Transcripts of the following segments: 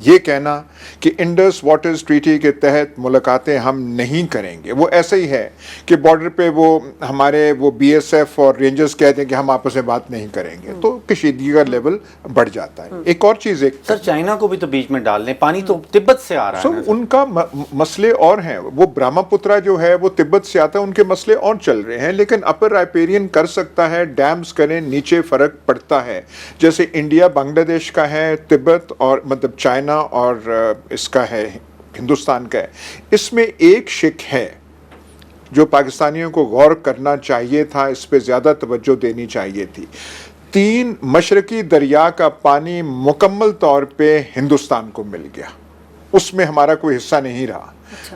یہ کہنا کہ انڈس واٹرز ٹریٹی کے تحت ملاقاتیں ہم نہیں کریں گے، وہ ایسا ہی ہے کہ بارڈر پہ وہ ہمارے وہ بی ایس ایف اور رینجرز کہتے ہیں کہ ہم آپس میں بات نہیں کریں گے، تو کشیدگی کا لیول بڑھ جاتا ہے۔ ایک اور چیز، سر چائنا کو بھی تو بیچ میں ڈال لیں، پانی تو تبت سے آ رہا ہے نا ان کا مسئلے اور ہیں، وہ برہما پترا جو ہے وہ تبت سے آتا ہے، ان کے مسئلے اور چل رہے ہیں، لیکن اپر رائپیرین کر سکتا ہے، ڈیمز کریں، نیچے فرق پڑتا ہے، جیسے انڈیا بنگلہ دیش کا ہے، تبت اور مطلب چائنا اور اس کا ہے ہندوستان کا ہے۔ اس میں ایک شک ہے جو پاکستانیوں کو غور کرنا چاہیے تھا، اس پہ زیادہ توجہ دینی چاہیے تھی۔ 3 مشرقی دریا کا پانی مکمل طور پہ ہندوستان کو مل گیا، اس میں ہمارا کوئی حصہ نہیں رہا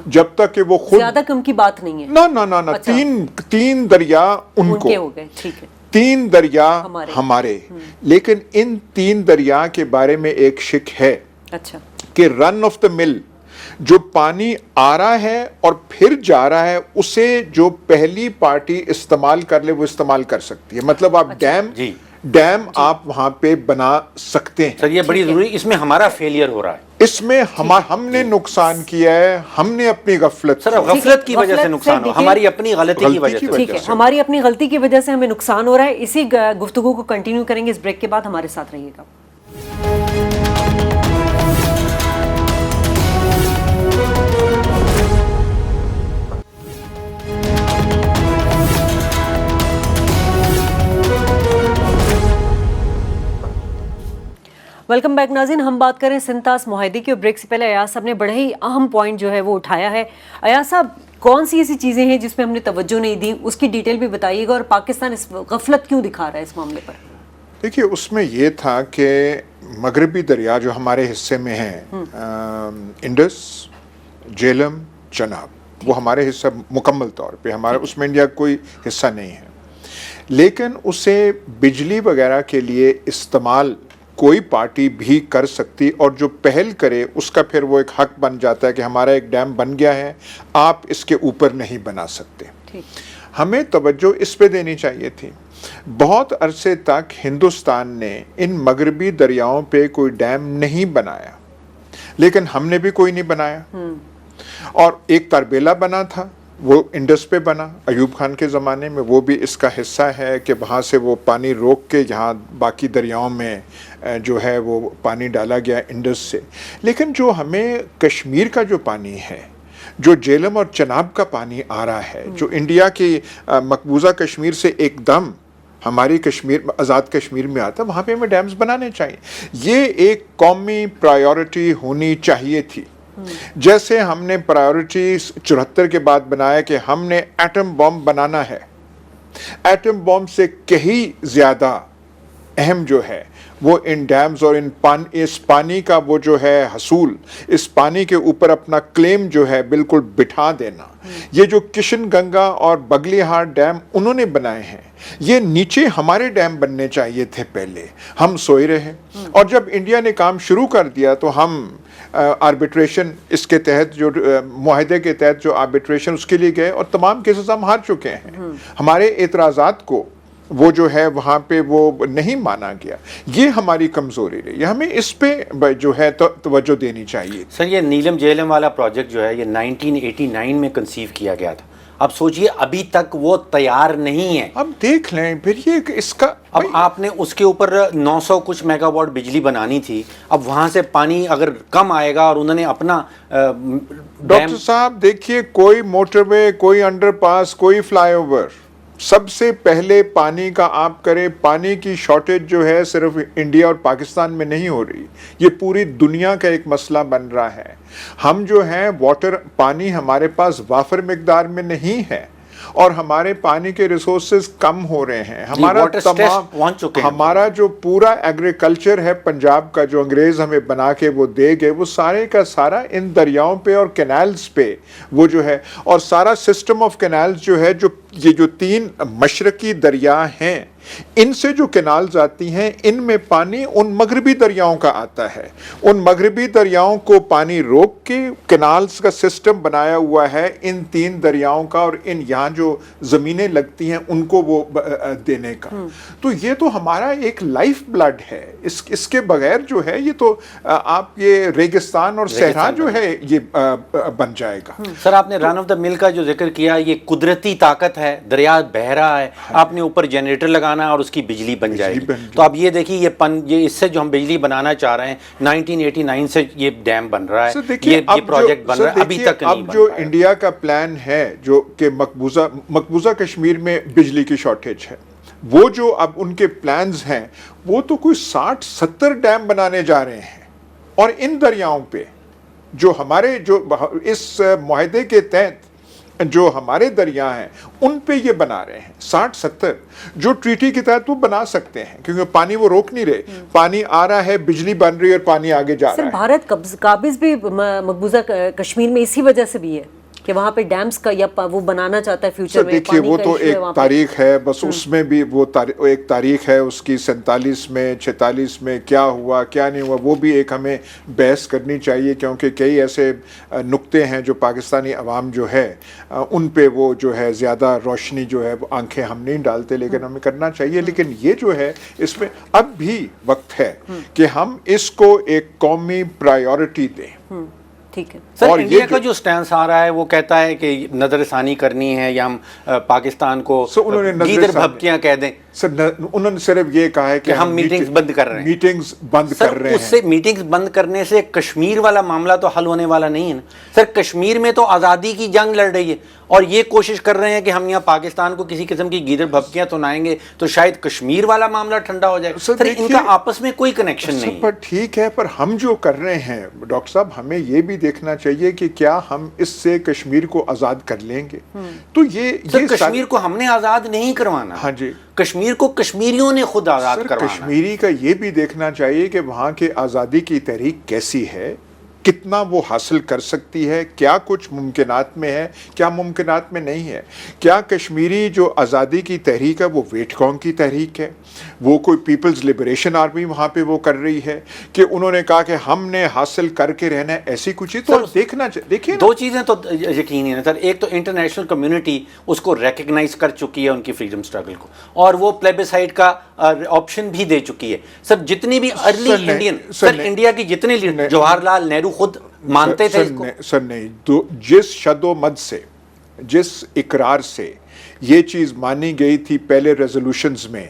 جب تک کہ وہ خود زیادہ کم کی بات نہیں ہے، نہ 3 دریا ان کو ہو گئے، ٹھیک ہے، 3 دریا ہمارے، لیکن ان 3 دریا کے بارے میں ایک شک ہے اچھا کہ رن آف دا مل جو پانی آ رہا ہے اور پھر جا رہا ہے، اسے جو پہلی پارٹی استعمال کر لے وہ استعمال کر سکتی ہے، مطلب آپ ڈیم آپ وہاں پہ بنا سکتے ہیں۔ سر یہ بڑی ضروری، اس میں ہمارا فیلئر ہو رہا ہے، اس میں ہم نے نقصان کیا ہے، ہم نے اپنی غفلت، سر غفلت کی وجہ سے نقصان ہو، ہماری اپنی غلطی کی وجہ سے، ٹھیک ہے، ہماری اپنی غلطی کی وجہ سے ہمیں نقصان ہو رہا ہے۔ اسی گفتگو کو کنٹینیو کریں گے اس بریک کے بعد، ہمارے ساتھ رہیے گا۔ ویلکم بیک ناظرین، ہم بات کریں سندھ طاس معاہدے کی، اور بریک سے پہلے ایاز صاحب نے بڑے ہی اہم پوائنٹ جو ہے وہ اٹھایا ہے۔ ایاز صاحب، کون سی ایسی چیزیں ہیں جس پہ ہم نے توجہ نہیں دی، اس کی ڈیٹیل بھی بتائیے گا، اور پاکستان اس غفلت کیوں دکھا رہا ہے اس معاملے پر؟ دیکھیے اس میں یہ تھا کہ مغربی دریا جو ہمارے حصے میں ہیں، انڈس، جیلم، چناب، وہ ہمارے حصہ مکمل طور پہ ہمارا، اس میں انڈیا کوئی حصہ نہیں ہے، لیکن اسے بجلی وغیرہ کے لیے استعمال کوئی پارٹی بھی کر سکتی، اور جو پہل کرے اس کا پھر وہ ایک حق بن جاتا ہے کہ ہمارا ایک ڈیم بن گیا ہے، آپ اس کے اوپر نہیں بنا سکتے۔ ہمیں توجہ اس پہ دینی چاہیے تھی۔ بہت عرصے تک ہندوستان نے ان مغربی دریاؤں پہ کوئی ڈیم نہیں بنایا، لیکن ہم نے بھی کوئی نہیں بنایا، اور ایک تربیلا بنا تھا، وہ انڈس پہ بنا ایوب خان کے زمانے میں، وہ بھی اس کا حصہ ہے کہ وہاں سے وہ پانی روک کے یہاں باقی دریاؤں میں جو ہے وہ پانی ڈالا گیا انڈس سے۔ لیکن جو ہمیں کشمیر کا جو پانی ہے، جو جیلم اور چناب کا پانی آ رہا ہے، جو انڈیا کی مقبوضہ کشمیر سے ایک دم ہماری کشمیر، آزاد کشمیر میں آتا ہے، وہاں پہ ہمیں ڈیمز بنانے چاہیے۔ یہ ایک قومی پرائیورٹی ہونی چاہیے تھی، جیسے ہم نے پرائیورٹی 74 کے بعد بنایا کہ ہم نے ایٹم بم بنانا ہے۔ ایٹم بم سے کہیں زیادہ اہم جو ہے وہ ان ڈیمز اور اس پانی کا وہ جو ہے حصول، اس پانی کے اوپر اپنا کلیم جو ہے بالکل بٹھا دینا۔ یہ جو کشن گنگا اور بگلی ہار ڈیم انہوں نے بنائے ہیں، یہ نیچے ہمارے ڈیم بننے چاہیے تھے، پہلے ہم سوئے رہے، اور جب انڈیا نے کام شروع کر دیا تو ہم آربیٹریشن اس کے تحت، جو معاہدے کے تحت جو آربیٹریشن، اس کے لیے گئے، اور تمام کیسز ہم ہار چکے ہیں۔ ہمارے اعتراضات کو وہ جو ہے وہاں پہ وہ نہیں مانا گیا، یہ ہماری کمزوری رہی، ہمیں اس پہ جو ہے توجہ دینی چاہیے۔ سر یہ نیلم جیلم والا پروجیکٹ جو ہے یہ 1989 میں کنسیو کیا گیا تھا، اب سوچئے ابھی تک وہ تیار نہیں ہے۔ اب دیکھ لیں پھر یہ اس کا، اب آپ نے اس کے اوپر 900 کچھ میگا واٹ بجلی بنانی تھی، اب وہاں سے پانی اگر کم آئے گا، اور انہوں نے اپنا ڈاکٹر صاحب دیکھیے، کوئی موٹر وے، کوئی انڈر پاس، کوئی فلائی اوور، سب سے پہلے پانی کا آپ کریں۔ پانی کی شارٹیج جو ہے صرف انڈیا اور پاکستان میں نہیں ہو رہی، یہ پوری دنیا کا ایک مسئلہ بن رہا ہے۔ ہم جو ہیں پانی ہمارے پاس وافر مقدار میں نہیں ہے، اور ہمارے پانی کے ریسورسز کم ہو رہے ہیں۔ ہمارا جو پورا ایگریکلچر ہے پنجاب کا، جو انگریز ہمیں بنا کے وہ دے گئے، وہ سارے کا سارا ان دریاؤں پہ اور کینالز پہ وہ جو ہے، اور سارا سسٹم آف کینالز جو ہے، جو یہ جو 3 مشرقی دریا ہیں ان سے جو کینالز آتی ہیں ان میں پانی ان مغربی دریاؤں کا آتا ہے. ان مغربی دریاؤں کو پانی روک کے کینالز کا سسٹم بنایا ہوا ہے ان 3 دریاؤں کا, اور ان یہاں جو زمینیں لگتی ہیں ان کو وہ دینے کا. تو یہ تو ہمارا ایک لائف بلڈ ہے. اس کے بغیر جو ہے یہ تو آپ یہ ریگستان اور صحرا جو ہے یہ بن جائے گا. سر آپ نے رن آف دا مل کا جو ذکر کیا, یہ قدرتی طاقت ہے, دریا بہ رہا ہے, آپ نے اوپر جنریٹر لگانا اور اس کی بجلی بن جائے گی. تو اب یہ دیکھیے یہ اس سے جو ہم بجلی بنانا چاہ رہے ہیں 1989 سے یہ ڈیم بن رہا ہے, یہ پروجیکٹ بن رہا ہے, ابھی تک نہیں بن رہا ہے. اب جو انڈیا کا پلان ہے جو کہ مقبوضہ کشمیر میں بجلی کی شارٹیج ہے, وہ جو اب ان کے پلانز ہیں وہ تو کوئی 60-70 ڈیم بنانے جا رہے ہیں, اور ان دریاؤں پہ جو ہمارے جو اس معاہدے کے تحت جو ہمارے دریا ہیں ان پہ یہ بنا رہے ہیں 60-70 جو ٹریٹی کے تحت وہ بنا سکتے ہیں, کیونکہ پانی وہ روک نہیں رہے, پانی آ رہا ہے, بجلی بن رہی ہے اور پانی آگے جا رہا ہے. بھارت قابض بھی مقبوضہ کشمیر میں اسی وجہ سے بھی ہے کہ وہاں پہ ڈیمز کا یا وہ بنانا چاہتا ہے فیوچر میں. دیکھیے وہ تو ایک تاریخ ہے, بس اس میں بھی وہ ایک تاریخ ہے اس کی 47 میں 46 میں کیا ہوا کیا نہیں ہوا, وہ بھی ایک ہمیں بحث کرنی چاہیے, کیونکہ کئی ایسے نقطے ہیں جو پاکستانی عوام جو ہے ان پہ وہ جو ہے زیادہ روشنی جو ہے وہ آنکھیں ہم نہیں ڈالتے, لیکن ہمیں کرنا چاہیے. لیکن یہ جو ہے اس میں اب بھی وقت ہے کہ ہم اس کو ایک قومی پرائیورٹی دیں. ٹھیک ہے سر, انڈیا کا جو سٹینس آ رہا ہے وہ کہتا ہے کہ نظر ثانی کرنی ہے یا ہم پاکستان کو گیدر بھبکیاں کہہ دیں. سر انہوں نے صرف یہ کہا ہے کہ ہم میٹنگز بند کر رہے ہیں. میٹنگز بند کر رہے ہیں. اس سے میٹنگز بند کرنے سے کشمیر والا معاملہ تو حل ہونے والا نہیں ہے نا سر. کشمیر میں تو آزادی کی جنگ لڑ رہی ہے اور یہ کوشش کر رہے ہیں کہ ہم یہاں پاکستان کو کسی قسم کی گیدر بھبکیاں سنائیں گے تو شاید کشمیر والا معاملہ ٹھنڈا ہو جائے. سر ان کا آپس میں کوئی کنیکشن نہیں ہے. ٹھیک ہے, پر ہم جو کر رہے ہیں ڈاکٹر صاحب, ہمیں یہ بھی دیکھنا چاہیے کہ کیا ہم اس سے کشمیر کو آزاد کر لیں گے. تو یہ کشمیر کو ہم نے آزاد نہیں کروانا. ہاں جی, کشمیر کو کشمیریوں نے خود آزاد کروانا. کشمیری کا یہ بھی دیکھنا چاہیے کہ وہاں کے آزادی کی تحریک کیسی ہے, کتنا وہ حاصل کر سکتی ہے, کیا کچھ ممکنات میں ہے, کیا ممکنات میں نہیں ہے. کیا کشمیری جو آزادی کی تحریک ہے وہ ویٹ کانگ کی تحریک ہے, وہ کوئی پیپلز لبریشن آرمی وہاں پہ وہ کر رہی ہے کہ انہوں نے کہا کہ ہم نے حاصل کر کے رہنا ہے, ایسی کچھ چیز. تو دیکھنا دیکھیے 2 چیزیں تو یقینی ہیں سر. ایک تو انٹرنیشنل کمیونٹی اس کو ریکگنائز کر چکی ہے ان کی فریڈم سٹرگل کو, اور وہ پلیبسائٹ کا آپشن بھی دے چکی ہے. سر جتنی بھی ارلی انڈین سر انڈیا کی جتنے لیڈر, جواہر لال نہرو خود مانتے تھے اس کو. سر نہیں, جس شد و مد سے, جس اقرار سے یہ چیز مانی گئی تھی پہلے ریزولوشنز میں,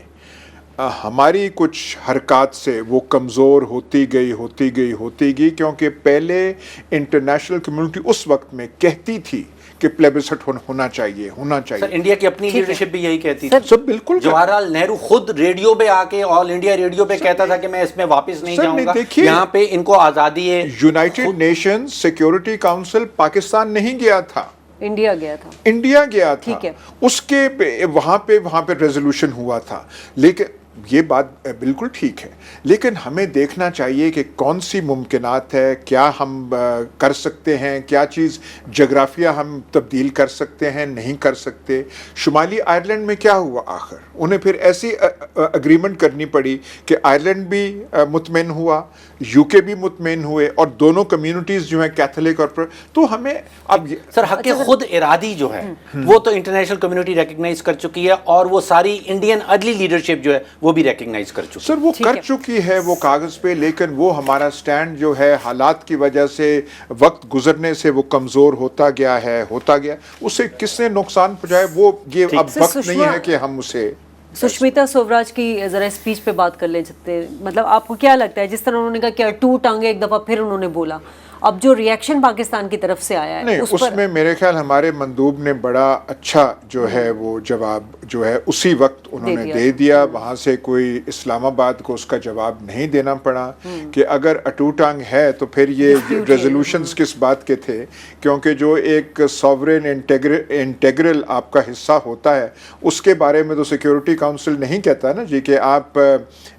ہماری کچھ حرکات سے وہ کمزور ہوتی گئی, کیونکہ پہلے انٹرنیشنل کمیونٹی اس وقت میں کہتی تھی کہ پلیبسٹ ہونا چاہیے. سر انڈیا کی اپنی لیڈرشپ بھی یہی کہتی تھی. سب بالکل. جواہر لال نہرو خود ریڈیو پہ آ کے آل انڈیا ریڈیو پہ کہتا تھا کہ میں اس میں واپس نہیں جاؤں گا, یہاں پہ ان کو آزادی ہے. United nation security council Pakistan نہیں گیا تھا, انڈیا گیا تھا. اس کے وہاں پہ ریزولوشن ہوا تھا. لیکن یہ بات بالکل ٹھیک ہے, لیکن ہمیں دیکھنا چاہیے کہ کون سی ممکنات ہے, کیا ہم کر سکتے ہیں, کیا چیز جغرافیہ ہم تبدیل کر سکتے ہیں, نہیں کر سکتے. شمالی آئرلینڈ میں کیا ہوا آخر, انہیں پھر ایسی اگریمنٹ کرنی پڑی کہ آئرلینڈ بھی مطمئن ہوا, یو کے بھی مطمئن ہوئے, اور دونوں کمیونٹیز جو ہیں کیتھولک اور تو ہمیں اب سر حق خود ارادی جو ہے وہ تو انٹرنیشنل کمیونٹی ریکگنائز کر چکی ہے, اور وہ ساری انڈین ارلی لیڈرشپ جو ہے وہ بھی ریکگنائز کر چکی. سر وہ کر چکی ہے وہ کاغذ پہ, لیکن وہ ہمارا سٹینڈ جو ہے حالات کی وجہ سے, وقت گزرنے سے وہ کمزور ہوتا گیا. اسے کس نے نقصان پہنچایا وہ یہ اب وقت نہیں ہے کہ ہم اسے. سشمیتا سوراج کی ذرا اسپیچ پہ بات کر لے سکتے ہیں. مطلب آپ کو کیا لگتا ہے, جس طرح انہوں نے کہا کہ ٹو ٹانگے ایک دفعہ پھر انہوں نے بولا, اب جو ریئیکشن پاکستان کی طرف سے آیا ہے نہیں, اس میں میرے خیال ہمارے مندوب نے بڑا اچھا جو ہے وہ جواب جو ہے اسی وقت انہوں نے دے دیا. وہاں سے کوئی اسلام آباد کو اس کا جواب نہیں دینا پڑا کہ اگر اٹوٹانگ ہے تو پھر یہ ریزولوشنز کس بات کے تھے, کیونکہ جو ایک سوورین انٹیگرل آپ کا حصہ ہوتا ہے اس کے بارے میں تو سیکیورٹی کاؤنسل نہیں کہتا نا جی کہ آپ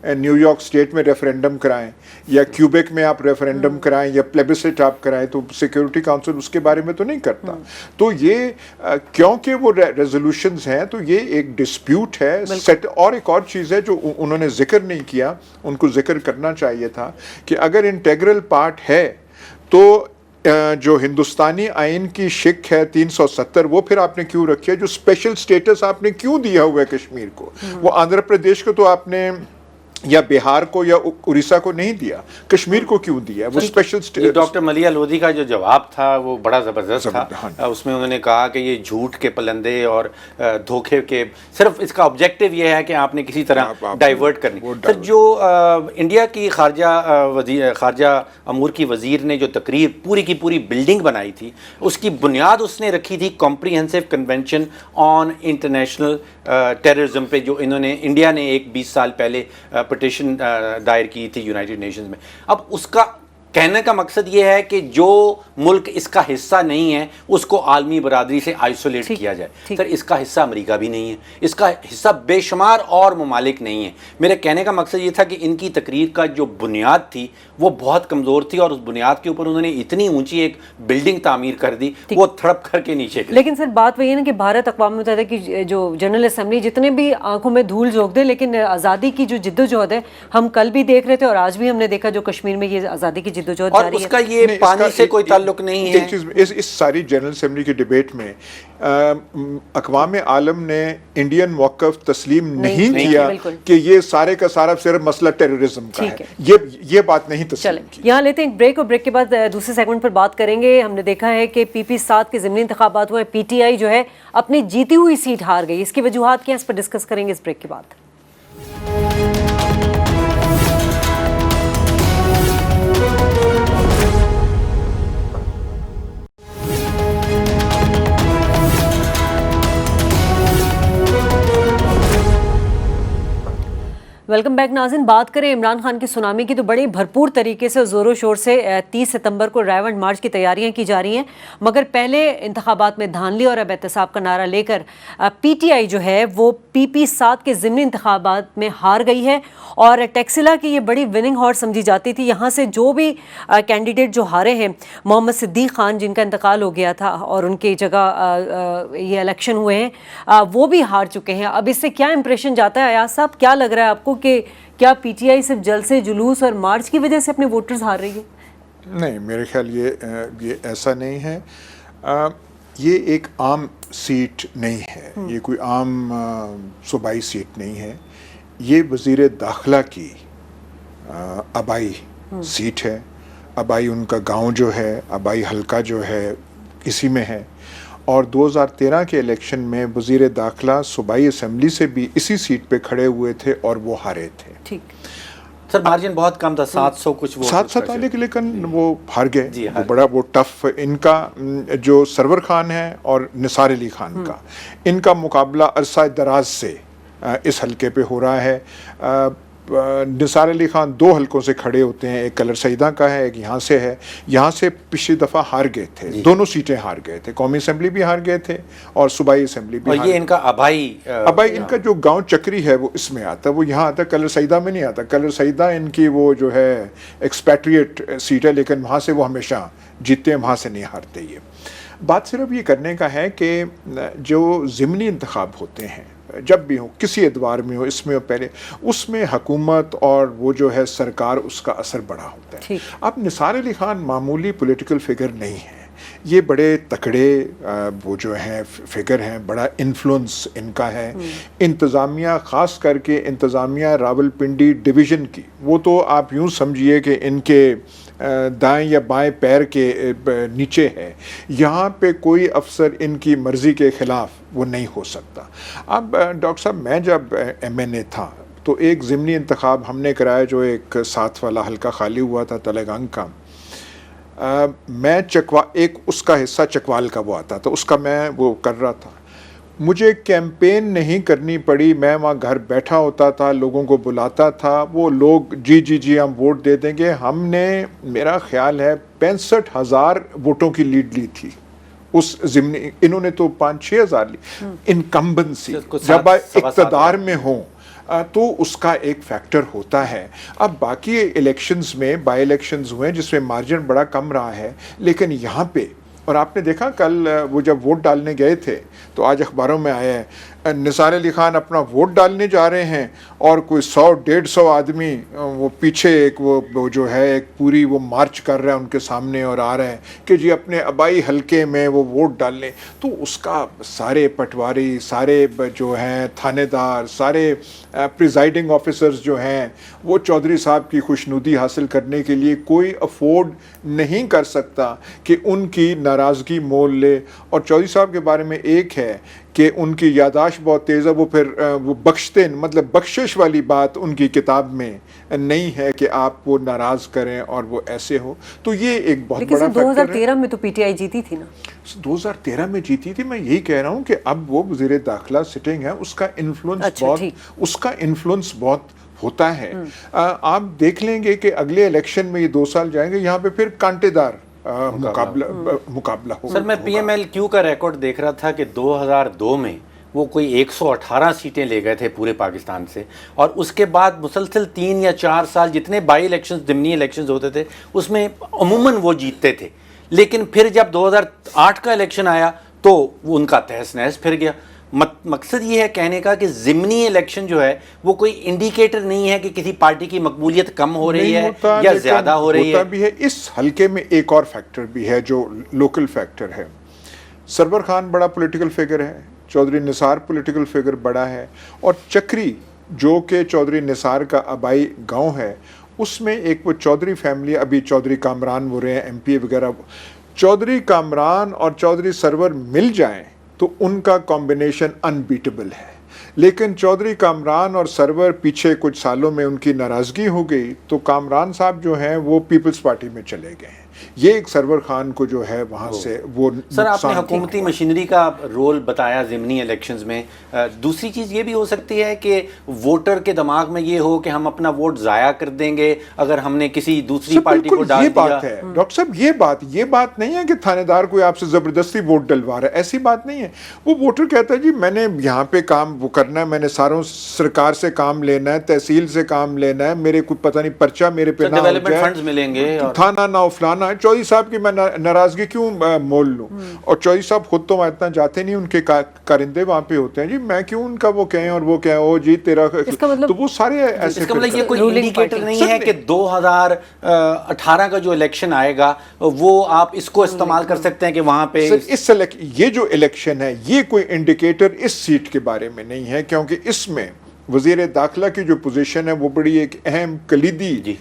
نیو یارک اسٹیٹ میں ریفرینڈم کرائیں یا کیوبیک میں آپ ریفرینڈم کرائیں یا پلیبسٹ آپ کرائیں, تو سیکیورٹی کاؤنسل اس کے بارے میں تو نہیں کرتا. تو یہ کیونکہ وہ ریزولوشنز ہیں تو یہ ایک ڈسپیوٹ ہے. اور ایک اور چیز ہے جو انہوں نے ذکر نہیں کیا, ان کو ذکر کرنا چاہیے تھا کہ اگر انٹیگرل پارٹ ہے تو جو ہندوستانی آئین کی شک ہے 370 وہ پھر آپ نے کیوں رکھی ہے؟ جو اسپیشل سٹیٹس آپ نے کیوں دیا ہوا ہے کشمیر کو؟ وہ آندھرا پردیش کو تو آپ نے یا بہار کو یا اڑیسہ کو نہیں دیا, کشمیر کو کیوں دیا؟ وہ اسپیشل سٹیٹس. ڈاکٹر ملیح لودھی کا جو جواب تھا وہ بڑا زبردست تھا. اس میں انہوں نے کہا کہ یہ جھوٹ کے پلندے اور دھوکے کے, صرف اس کا آبجیکٹو یہ ہے کہ آپ نے کسی طرح ڈائیورٹ کرنی. سر جو انڈیا کی خارجہ امور کی وزیر نے جو تقریر پوری کی پوری بلڈنگ بنائی تھی, اس کی بنیاد اس نے رکھی تھی comprehensive convention on international terrorism پہ, جو انہوں نے انڈیا نے ایک 20 سال پہلے پٹیشن دائر کی تھی یونائٹڈ نیشنز میں. اب اس کا کہنے کا مقصد یہ ہے کہ جو ملک اس کا حصہ نہیں ہے اس کو عالمی برادری سے آئسولیٹ کیا جائے. سر اس کا حصہ امریکہ بھی نہیں ہے, اس کا حصہ بے شمار اور ممالک نہیں ہیں. میرے کہنے کا مقصد یہ تھا کہ ان کی تقریر کا جو بنیاد تھی وہ بہت کمزور تھی, اور اس بنیاد کے اوپر انہوں نے اتنی اونچی ایک بلڈنگ تعمیر کر دی وہ تھڑپ کر کے نیچے گئی. لیکن سر بات وہی ہے نا کہ بھارت اقوام متحدہ کی جو جنرل اسمبلی جتنے بھی آنکھوں میں دھول جھونک دے, لیکن آزادی کی جو جد و جہد ہے ہم کل بھی دیکھ رہے تھے اور آج بھی ہم نے دیکھا جو کشمیر میں یہ آزادی کی جد و جہد اور اس کا یہ پانی سے کوئی تعلق نہیں ہے. اس ساری جنرل اسمبلی کی ڈیبیٹ میں اقوام عالم نے انڈین موقف تسلیم نہیں کیا کہ یہ سارے کا سارا صرف مسئلہ ٹیررزم کا ہے, یہ بات نہیں تسلیم کی. یہاں لیتے ہیں ایک بریک, اور بریک کے بعد دوسرے سیگمنٹ پر بات کریں گے. ہم نے دیکھا ہے کہ PP7 کے ضمنی انتخابات ہوئے, PTI جو ہے اپنی جیتی ہوئی سیٹ ہار گئی. اس کی وجوہات کیا ہیں, اس پر ڈسکس کریں گے اس بریک کے بعد. ویلکم بیک ناظرین. بات کریں عمران خان کی سونامی کی تو بڑی بھرپور طریقے سے زور و شور سے 30 ستمبر کو رائے مارچ کی تیاریاں کی جا رہی ہیں, مگر پہلے انتخابات میں دھاندلی اور اب احتساب کا نعرہ لے کر PTI جو ہے وہ PP7 کے ضمنی انتخابات میں ہار گئی ہے, اور ٹیکسلا کی یہ بڑی وننگ ہارس سمجھی جاتی تھی. یہاں سے جو بھی کینڈیڈیٹ جو ہارے ہیں, محمد صدیق خان جن کا انتقال ہو گیا تھا اور ان کی جگہ یہ الیکشن ہوئے ہیں, وہ بھی ہار چکے ہیں. اب اس سے کیا امپریشن جاتا ہے ایاز صاحب, کیا لگ رہا ہے آپ کو کہ کیا PTI صرف جلسے جلوس اور مارچ کی وجہ سے اپنے ووٹرز ہار رہی ہے؟ نہیں, میرے خیال یہ ایسا نہیں ہے. یہ ایک عام سیٹ نہیں ہے, یہ کوئی عام صوبائی سیٹ نہیں ہے. یہ وزیر داخلہ کی آبائی سیٹ ہے. آبائی ان کا گاؤں جو ہے, آبائی حلقہ جو ہے اسی میں ہے. اور 2013 کے الیکشن میں وزیر داخلہ صوبائی اسمبلی سے بھی اسی سیٹ پہ کھڑے ہوئے تھے اور وہ ہارے تھے. ٹھیک سر, مارجن بہت کم تھا, 700 کچھ, 700 آنے کے, لیکن وہ ہار گئے. وہ بڑا وہ ٹف. ان کا جو سرور خان ہے اور نثار علی خان کا, ان کا مقابلہ عرصہ دراز سے اس حلقے پہ ہو رہا ہے. نثار علی خان 2 حلقوں سے کھڑے ہوتے ہیں, ایک کلر سیدہ کا ہے, ایک یہاں سے ہے. یہاں سے پچھلی دفعہ ہار گئے تھے, دونوں سیٹیں ہار گئے تھے. قومی اسمبلی بھی ہار گئے تھے اور صوبائی اسمبلی بھی. اور یہ ان کا آبائی ان کا جو گاؤں چکری ہے وہ اس میں آتا ہے, وہ یہاں آتا ہے, کلر سیدہ میں نہیں آتا. کلر سیدہ ان کی وہ جو ہے ایکسپیٹریٹ سیٹ ہے, لیکن وہاں سے وہ ہمیشہ جیتے ہیں, وہاں سے نہیں ہارتے. یہ بات صرف یہ کرنے کا ہے کہ جو ضمنی انتخاب ہوتے ہیں جب بھی ہو, کسی ادوار میں ہو, اس میں ہو, پہلے اس میں حکومت اور وہ جو ہے سرکار, اس کا اثر بڑا ہوتا ہے. اب نثار علی خان معمولی پولیٹیکل فگر نہیں ہے, یہ بڑے تکڑے وہ جو ہیں فگر ہیں, بڑا انفلوئنس ان کا ہے. انتظامیہ, خاص کر کے انتظامیہ راولپنڈی ڈویژن کی, وہ تو آپ یوں سمجھیے کہ ان کے دائیں یا بائیں پیر کے نیچے ہے. یہاں پہ کوئی افسر ان کی مرضی کے خلاف وہ نہیں ہو سکتا. اب ڈاکٹر صاحب, میں جب MNA تھا تو ایک ضمنی انتخاب ہم نے کرایا, جو ایک 7 والا حلقہ خالی ہوا تھا تلنگانگ کا. میں ایک اس کا حصہ چکوال کا وہ آتا تھا, اس کا میں وہ کر رہا تھا. مجھے کیمپین نہیں کرنی پڑی، میں وہاں گھر بیٹھا ہوتا تھا، لوگوں کو بلاتا تھا، وہ لوگ جی ہم ووٹ دے دیں گے. ہم نے میرا خیال ہے 65,000 ووٹوں کی لیڈ لی تھی اس ضمنی، انہوں نے تو 5-6 ہزار لی. انکمبنسی جب اقتدار میں ہوں تو اس کا ایک فیکٹر ہوتا ہے. اب باقی الیکشنز میں بائی الیکشنز ہوئے جس میں مارجن بڑا کم رہا ہے، لیکن یہاں پہ، اور آپ نے دیکھا کل وہ جب ووٹ ڈالنے گئے تھے تو آج اخباروں میں آیا ہے نثار علی خان اپنا ووٹ ڈالنے جا رہے ہیں اور کوئی 100-150 آدمی وہ پیچھے ایک وہ جو ہے ایک پوری وہ مارچ کر رہا ہے ان کے سامنے اور آ رہا ہے کہ جی اپنے آبائی حلقے میں وہ ووٹ ڈالنے. تو اس کا سارے پٹواری، سارے جو ہیں تھانے دار، سارے پریزائڈنگ آفیسرز جو ہیں وہ چودھری صاحب کی خوشنودی حاصل کرنے کے لیے کوئی افورڈ نہیں کر سکتا کہ ان کی ناراضگی مول لے. اور چودھری صاحب کے بارے میں ایک ہے کہ ان کی یاداشت بہت تیز ہے، وہ پھر وہ بخشتے، مطلب بخشش والی بات ان کی کتاب میں نہیں ہے کہ آپ وہ ناراض کریں اور وہ ایسے ہو. تو یہ ایک بہت بڑا فیکٹر ہے. لیکن 2013 میں تو پی ٹی آئی جیتی تھی نا. 2013 میں جیتی تھی. میں یہی کہہ رہا ہوں کہ اب وہ وزیر داخلہ سٹنگ ہے، اس کا انفلوئنس بہت ہوتا ہے. آپ دیکھ لیں گے کہ اگلے الیکشن میں یہ 2 سال جائیں گے، یہاں پہ پھر کانٹے دار مقابلہ ہوگا. سر میں پی ایم ایل کیو کا ریکارڈ دیکھ رہا تھا کہ 2002 میں وہ کوئی 118 سیٹیں لے گئے تھے پورے پاکستان سے، اور اس کے بعد مسلسل 3 یا 4 سال جتنے بائی الیکشنز، ضمنی الیکشنز ہوتے تھے اس میں عموماً وہ جیتتے تھے. لیکن پھر جب 2008 کا الیکشن آیا تو وہ ان کا تہس نہس پھر گیا. مقصد یہ ہے کہنے کا کہ ضمنی الیکشن جو ہے وہ کوئی انڈیکیٹر نہیں ہے کہ کسی پارٹی کی مقبولیت کم ہو رہی ہے یا زیادہ ہو رہی ہے. بھی ہے اس حلقے میں ایک اور فیکٹر بھی ہے جو لوکل فیکٹر ہے. سرور خان بڑا پولیٹیکل فگر ہے، چودھری نثار پولیٹیکل فگر بڑا ہے، اور چکری جو کہ چودھری نثار کا آبائی گاؤں ہے اس میں ایک وہ چودھری فیملی، ابھی چودھری کامران وہ رہے ہیں ایم پی وغیرہ، چودھری کامران اور چودھری سرور مل جائیں تو ان کا کمبینیشن انبیٹیبل ہے. لیکن چودھری کامران اور سرور پیچھے کچھ سالوں میں ان کی ناراضگی ہو گئی تو کامران صاحب جو ہیں وہ پیپلز پارٹی میں چلے گئے ہیں. یہ ایک سرور خان کو جو ہے وہاں سے وہ سر آپ نے حکومتی مشینری کا رول بتایا ضمنی الیکشنز میں. دوسری چیز یہ بھی ہو سکتی ہے کہ ووٹر کے دماغ میں یہ ہو کہ ہم اپنا ووٹ ضائع کر دیں گے اگر ہم نے کسی دوسری پارٹی کو ڈال دیا. یہ بات ہے ڈاکٹر صاحب، یہ بات نہیں ہے کہ تھانے دار کوئی آپ سے زبردستی ووٹ ڈلوا رہا ہے، ایسی بات نہیں ہے. وہ ووٹر کہتا ہے جی میں نے یہاں پہ کام وہ کرنا ہے، میں نے ساروں سرکار سے کام لینا ہے، تحصیل سے کام لینا ہے، میرے کوئی پتہ نہیں پرچہ میرے پہ نہ ہو جائے، ڈیولپمنٹ فنڈز ملیں گے، تھانہ نہ فلانا. چودھری صاحب کی میں ناراضگی کیوں مول لوں؟ اور چودھری صاحب خود تو اتنا جاتے نہیں، ان کے کارندے وہاں پہ ہوتے ہیں، جی میں کیوں ان کا وہ کہیں اور وہ کہیں او جی تیرا، تو وہ سارے ایسے. اس کا مطلب یہ کوئی انڈیکیٹر نہیں ہے کہ 2018 کا جو الیکشن آئے گا وہ آپ اس کو استعمال کر سکتے ہیں کہ وہاں پہ یہ جو الیکشن ہے یہ کوئی انڈیکیٹر اس سیٹ کے بارے میں نہیں ہے، کیونکہ اس میں وزیر داخلہ کی جو پوزیشن ہے وہ بڑی ایک اہم کلیدی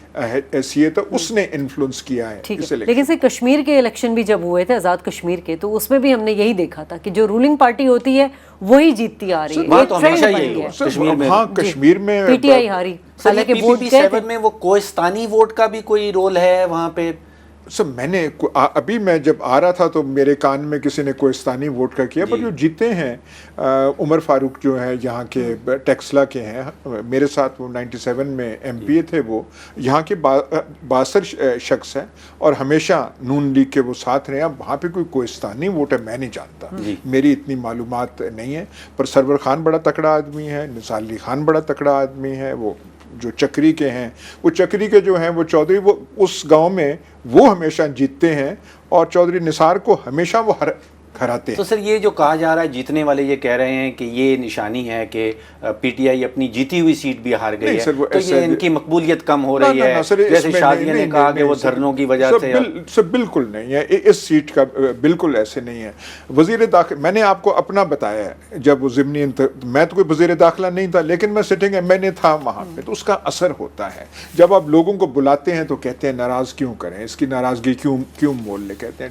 حیثیت ہے، اس نے انفلوئنس کیا ہے. لیکن سے کشمیر کے الیکشن بھی جب ہوئے تھے آزاد کشمیر کے، تو اس میں بھی ہم نے یہی دیکھا تھا کہ جو رولنگ پارٹی ہوتی ہے وہی جیتتی آ رہی ہے. بات تو ہمیشہ یہی ہے. ہاں کشمیر میں پی ٹی آئی ہاری، حالانکہ ووٹ 7 میں وہ کوہستانی ووٹ کا بھی کوئی رول ہے وہاں پہ. سر میں نے ابھی میں جب آ رہا تھا تو میرے کان میں کسی نے کوہستانی ووٹ کا کیا، پر جو جیتے ہیں عمر فاروق جو ہیں یہاں کے ٹیکسلا کے ہیں، میرے ساتھ وہ 97 میں ایم پی اے تھے، وہ یہاں کے 62 شخص ہیں اور ہمیشہ نون لیگ کے وہ ساتھ رہے ہیں. اب وہاں پہ کوئی کوہستانی ووٹ ہے میں نہیں جانتا، میری اتنی معلومات نہیں ہے. پر سرور خان بڑا تکڑا آدمی ہے، نثار علی خان بڑا تکڑا آدمی ہے، وہ جو چکری کے ہیں، وہ چکری کے جو ہیں وہ چودھری، وہ اس گاؤں میں وہ ہمیشہ جیتتے ہیں اور چودھری نثار کو ہمیشہ وہ ہراتے ہیں. تو سر یہ جو کہا جا رہا ہے، جیتنے والے یہ کہہ رہے ہیں کہ یہ نشانی ہے کہ پی ٹی آئی اپنی جیتی ہوئی سیٹ بھی ہار گئی ہے، تو یہ ان کی مقبولیت کم ہو رہی ہے، جیسے شادیہ نے کہا کہ وہ دھرنوں کی وجہ سے. سر بالکل نہیں ہے، اس سیٹ کا بالکل ایسے نہیں ہے. وزیر داخلہ میں نے آپ کو اپنا بتایا ہے، جب وہ ضمنی میں تو کوئی وزیر داخلہ نہیں تھا لیکن میں سٹنگ میں نے تھا وہاں پہ، تو اس کا اثر ہوتا ہے. جب آپ لوگوں کو بلاتے ہیں تو کہتے ہیں ناراض کیوں کریں، اس کی ناراضگی کیوں مول لے، کہتے ہیں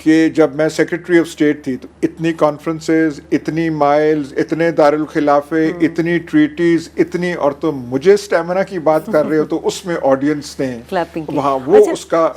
کہ جب میں سیکرٹری آف اسٹیٹ تھی تو اتنی کانفرنسز، اتنی مائلز، اتنے دارالخلافے، اتنی ٹریٹیز، اتنی، اور تو مجھے اسٹیمنا کی بات کر رہے ہو تو اس میں آڈینس نے وہاں وہ اس کا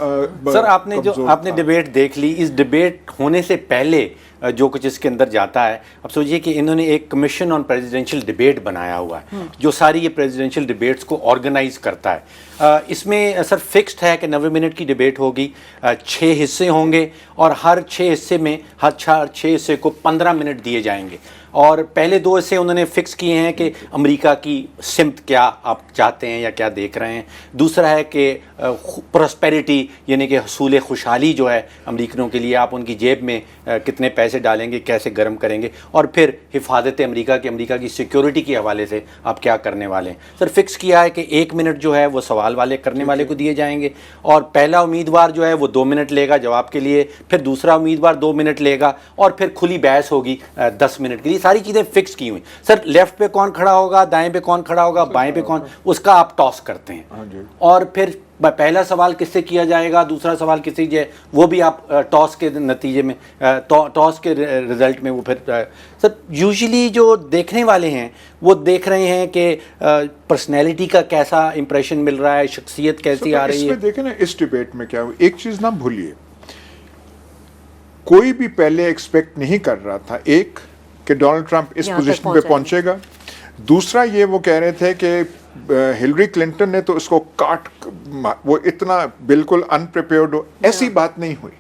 سر آپ نے ڈیبیٹ دیکھ لی، اس ڈیبیٹ ہونے سے پہلے جو کچھ اس کے اندر جاتا ہے، اب سوچئے کہ انہوں نے ایک کمیشن آن پریزیڈینشیل ڈیبیٹ بنایا ہوا ہے جو ساری یہ پریزیڈینشیل ڈیبیٹس کو آرگنائز کرتا ہے۔ اس میں سر فکسڈ ہے کہ 90 منٹ کی ڈیبیٹ ہوگی، 6 حصے ہوں گے اور ہر 6 حصے میں ہر 6 حصے کو 15 منٹ دیے جائیں گے، اور پہلے 2 حصے انہوں نے فکس کیے ہیں کہ امریکہ کی سمت کیا آپ چاہتے ہیں یا کیا دیکھ رہے ہیں، دوسرا ہے کہ پراسپیرٹی یعنی کہ حصول خوشحالی جو ہے امریکنوں کے لیے آپ ان کی جیب میں کتنے پیسے ڈالیں گے، کیسے گرم کریں گے، اور پھر حفاظت امریکہ کی سیکیورٹی کے حوالے سے آپ کیا کرنے والے ہیں۔ سر فکس کیا ہے کہ 1 منٹ جو ہے وہ سوال والے کرنے والے کو دیے جائیں گے، اور پہلا امیدوار جو ہے وہ 2 منٹ لے گا جواب کے لیے، پھر دوسرا امیدوار 2 منٹ لے گا، اور پھر کھلی بحث ہوگی 10 منٹ کے لیے۔ ساری چیزیں فکس کی ہوئی۔ سر لیفٹ پہ کون کھڑا ہوگا، دائیں پہ کون کھڑا ہوگا، بائیں پہ کون، اس کا آپ ٹاس کرتے ہیں، اور پھر پہلا سوال کس سے کیا جائے گا، دوسرا سوال کس سے جائے، وہ بھی آپ ٹاس کے نتیجے میں، ٹاس کے رزلٹ میں وہ پھر سر یوزلی جو دیکھنے والے ہیں وہ دیکھ رہے ہیں کہ پرسنالٹی کا کیسا امپریشن مل رہا ہے، شخصیت کیسی آ رہی ہے۔ اس میں دیکھیں نا اس ڈیبیٹ میں کیا ہوا، ایک چیز نہ بھولیے، کوئی بھی پہلے ایکسپیکٹ نہیں کر رہا تھا، ایک کہ ڈونلڈ ٹرمپ اس پوزیشن پہ پہنچے گا، دوسرا یہ وہ کہہ رہے تھے کہ ہلری کلنٹن نے تو اس کو کاٹ، وہ اتنا بالکل انپریپیئرڈ ہو، ایسی بات نہیں ہوئی۔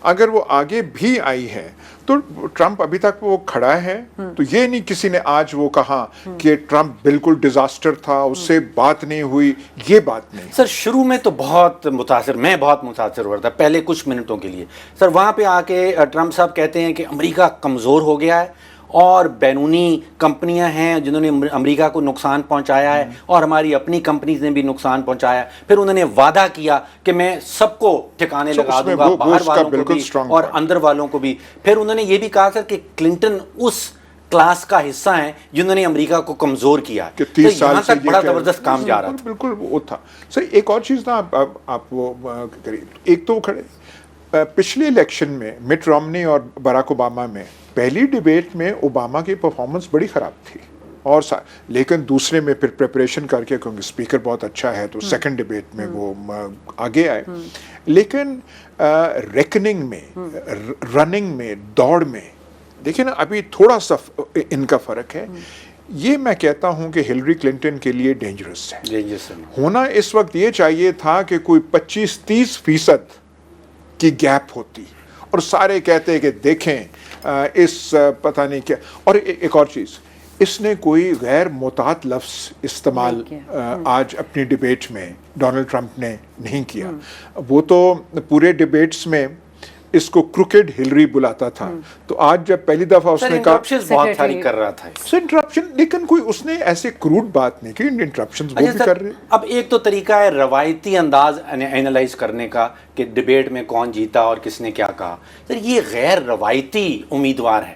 اگر وہ آگے بھی آئی ہے تو ٹرمپ ابھی تک وہ کھڑا ہے، تو یہ نہیں کسی نے آج وہ کہا کہ ٹرمپ بالکل ڈیزاسٹر تھا، اس سے بات نہیں ہوئی، یہ بات نہیں۔ سر شروع میں تو میں بہت متاثر ہوا تھا پہلے کچھ منٹوں کے لیے۔ سر وہاں پہ آ کے ٹرمپ صاحب کہتے ہیں کہ امریکہ کمزور ہو گیا ہے اور بیرونی کمپنیاں ہیں جنہوں نے امریکہ کو نقصان پہنچایا ہے، اور ہماری اپنی کمپنیز نے بھی نقصان پہنچایا ہے۔ پھر انہوں نے وعدہ کیا کہ میں سب کو ٹھکانے لگا دوں گا، باہر والوں کو بھی اور اندر والوں کو بھی۔ پھر انہوں نے یہ بھی کہا سر کہ کلنٹن اس کلاس کا حصہ ہیں جنہوں نے امریکہ کو کمزور کیا، کہ 30 سال یہاں تک بڑا زبردست کام جا رہا تھا۔ بالکل وہ تھا۔ سر ایک اور چیز نا آپ وہ کریے، ایک تو وہ کھڑے پچھلے الیکشن میں مٹ رومنی اور براک اوباما میں پہلی ڈیبیٹ میں اوباما کی پرفارمنس بڑی خراب تھی، اور لیکن دوسرے میں پھر پریپریشن کر کے، کیونکہ اسپیکر بہت اچھا ہے تو سیکنڈ ڈیبیٹ میں وہ آگے آئے، لیکن ریکننگ میں، رننگ میں، دوڑ میں دیکھیں نا ابھی تھوڑا سا ان کا فرق ہے۔ یہ میں کہتا ہوں کہ ہلری کلنٹن کے لیے ڈینجرس ہے۔ ہونا اس وقت یہ چاہیے تھا کہ کوئی 25-30% کی گیپ ہوتی، اور سارے کہتے کہ دیکھیں اس پتہ نہیں کیا۔ اور ایک اور چیز، اس نے کوئی غیر محتاط لفظ استعمال آج اپنی ڈیبیٹ میں ڈونلڈ ٹرمپ نے نہیں کیا۔ وہ تو پورے ڈیبیٹس میں اس کو کروکڈ ہلری بلاتا تھا، تو آج جب پہلی دفعہ اس نے کہا بہت ساری کر رہا تھا انٹرپشن، لیکن کوئی اس نے ایسے کروڈ بات نہیں کی، انٹرپشنز وہ بھی کر رہے۔ اب ایک تو طریقہ ہے روایتی انداز اینالائز کرنے کا کہ ڈیبیٹ میں کون جیتا اور کس نے کیا کہا۔ سر یہ غیر روایتی امیدوار ہے،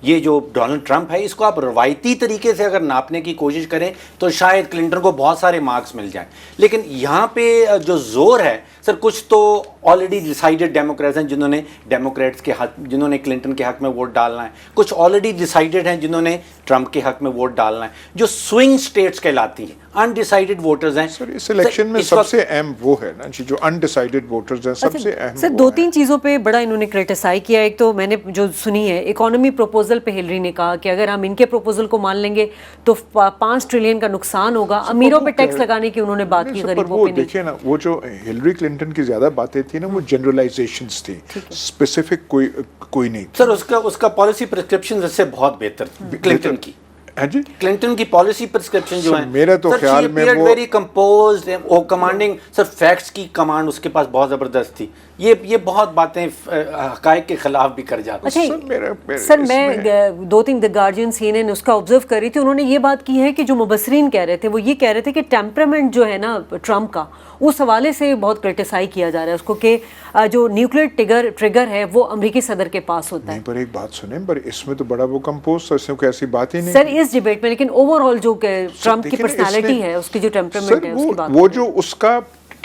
یہ جو ڈونلڈ ٹرمپ ہے اس کو آپ روایتی طریقے سے اگر ناپنے کی کوشش کریں تو شاید کلنٹن کو بہت سارے مارکس مل جائیں، لیکن یہاں پہ جو زور ہے سر کچھ تو آلریڈی ڈیسائیڈڈ ڈیموکریٹس ہیں جنہوں نے ڈیموکریٹس کے حق، جنہوں نے کلنٹن کے حق میں ووٹ ڈالنا ہے، کچھ آلریڈی ڈیسائیڈڈ ہیں جنہوں نے ٹرمپ کے حق میں ووٹ ڈالنا ہے، جو سوئنگ سٹیٹس کہلاتی ہیں، انڈیسائیڈڈ ووٹرز ہیں۔ سر اس الیکشن میں سب سے اہم وہ ہے نا جو انڈیسائیڈڈ ووٹرز ہیں، سب سے اہم۔ سر 2-3 چیزوں پہ بڑا انہوں نے کرٹیسائی کیا۔ ایک تو میں نے جو سنی ہے اکانومی پروپوزل پہ ہلری نے کہا کہ اگر ہم ان کے پروپوزل کو مان لیں گے تو 5 ٹریلین کا نقصان ہوگا، امیروں پہ ٹیکس لگانے کی انہوں نے بات کی، غریبوں پہ نہیں۔ دیکھیں نا وہ جو ہلری کلنٹن کی زیادہ باتیں تھیں نا وہ جنرلائزیشنز تھی، اسپیسیفک کوئی نہیں۔ سر اس کا پالیسی پرسکرپشن اس سے بہت بہتر تھی کلنٹن کی۔ جی کلنٹن کی پالیسی پرسکرپشن جو ہے میرے تو خیال میں وہ ویری کمپوزڈ اور کمانڈنگ، سر فیکٹس کی کمانڈ اس کے پاس بہت زبردست تھی۔ یہ بہت باتیں حقائق کے خلاف بھی کر جاتی ہیں۔ سر میں 2-3 دی گارجین CNN اس کا آبزرو کر رہی تھی، انہوں نے یہ بات کی ہے کہ جو مبصرین کہہ رہے تھے وہ یہ کہہ رہے تھے کہ ٹیمپرامنٹ جو ہے نا ٹرمپ کا، اس حوالے سے بہت کرٹیسائی کیا جا رہا ہے اس کو کہ جو نیوکلیئر ٹریگر ہے وہ امریکی صدر کے پاس ہوتا ہے۔ پر ایک بات سنیں، پر اس میں تو بڑا وہ کمپوز تھا، اس میں کوئی ایسی بات ہی نہیں سر اس ڈیبیٹ میں، لیکن اوور آل جو ٹرمپ کی پرسنالٹی ہے، اس کی جو ٹیمپرامنٹ ہے، اس کی بات وہ جو اس کا